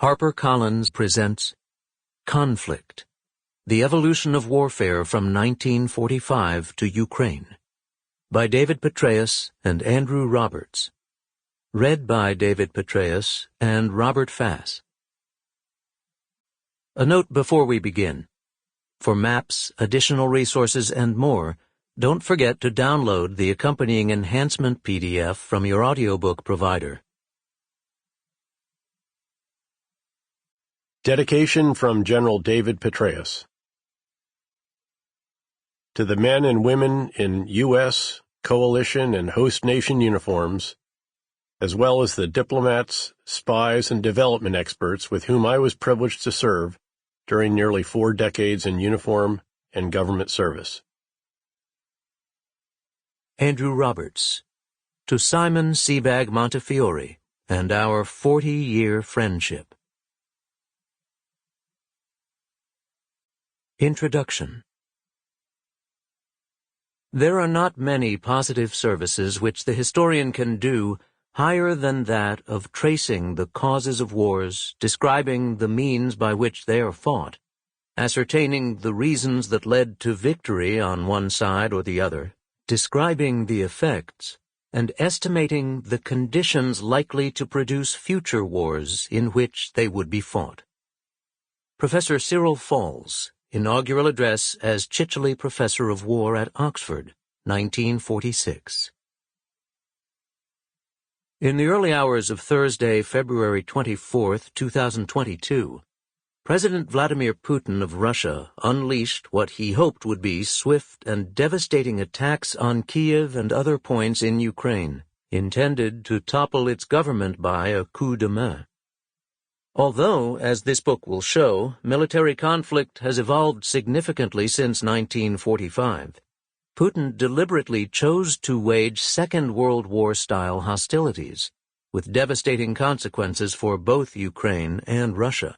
HarperCollins presents Conflict, The Evolution of Warfare from 1945 to Ukraine, by David Petraeus and Andrew Roberts. Read by David Petraeus and Robert Fass. A note before we begin. For maps, additional resources, and more, don't forget to download the accompanying enhancement PDF from your audiobook provider. Dedication from General David Petraeus. To the men and women in U.S., coalition, and host nation uniforms, as well as the diplomats, spies, and development experts with whom I was privileged to serve during nearly 4 decades in uniform and government service. Andrew Roberts. To Simon Sebag Montefiore and our 40-year friendship. Introduction. There are not many positive services which the historian can do higher than that of tracing the causes of wars, describing the means by which they are fought, ascertaining the reasons that led to victory on one side or the other, describing the effects, and estimating the conditions likely to produce future wars in which they would be fought. Professor Cyril Falls, Inaugural Address as Chichely Professor of War at Oxford, 1946. In the early hours of Thursday, February 24, 2022, President Vladimir Putin of Russia unleashed what he hoped would be swift and devastating attacks on Kiev and other points in Ukraine, intended to topple its government by a coup de main. Although, as this book will show, military conflict has evolved significantly since 1945, Putin deliberately chose to wage Second World War-style hostilities, with devastating consequences for both Ukraine and Russia.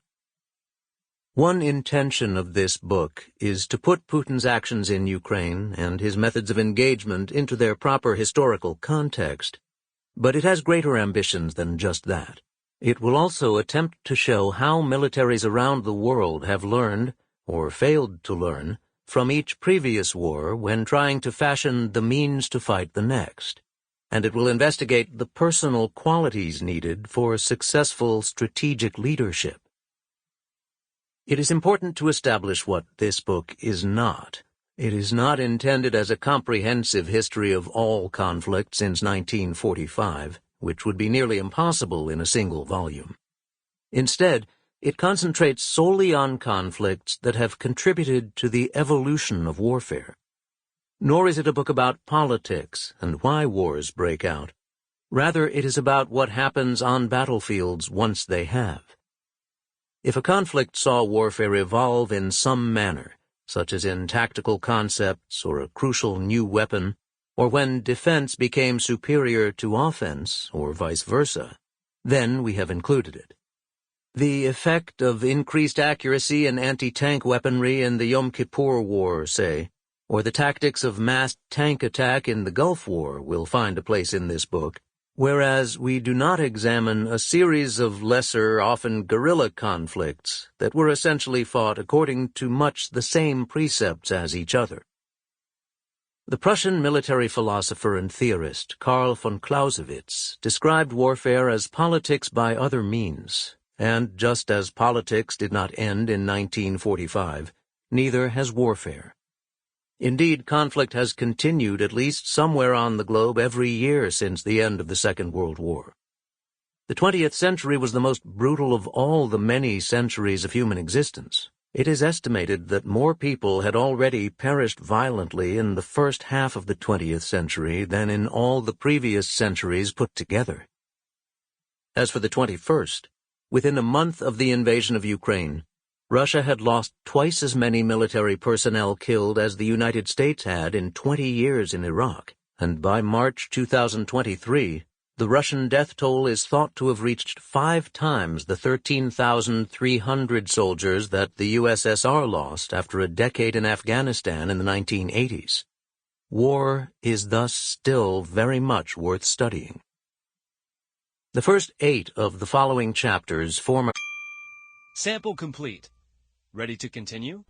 One intention of this book is to put Putin's actions in Ukraine and his methods of engagement into their proper historical context, but it has greater ambitions than just that. It will also attempt to show how militaries around the world have learned, or failed to learn, from each previous war when trying to fashion the means to fight the next, and it will investigate the personal qualities needed for successful strategic leadership. It is important to establish what this book is not. It is not intended as a comprehensive history of all conflict since 1945, which would be nearly impossible in a single volume. Instead, it concentrates solely on conflicts that have contributed to the evolution of warfare. Nor is it a book about politics and why wars break out. Rather, it is about what happens on battlefields once they have. If a conflict saw warfare evolve in some manner, such as in tactical concepts or a crucial new weapon, or when defense became superior to offense, or vice versa, then we have included it. The effect of increased accuracy in anti-tank weaponry in the Yom Kippur War, say, or the tactics of massed tank attack in the Gulf War will find a place in this book, whereas we do not examine a series of lesser, often guerrilla conflicts that were essentially fought according to much the same precepts as each other. The Prussian military philosopher and theorist Karl von Clausewitz described warfare as politics by other means, and just as politics did not end in 1945, neither has warfare. Indeed, conflict has continued at least somewhere on the globe every year since the end of the Second World War. The 20th century was the most brutal of all the many centuries of human existence. It is estimated that more people had already perished violently in the first half of the 20th century than in all the previous centuries put together. As for the 21st, within a month of the invasion of Ukraine, Russia had lost twice as many military personnel killed as the United States had in 20 years in Iraq, and by March 2023, the Russian death toll is thought to have reached 5 times the 13,300 soldiers that the USSR lost after a decade in Afghanistan in the 1980s. War is thus still very much worth studying. The first 8 of the following chapters form Sample complete. Ready to continue?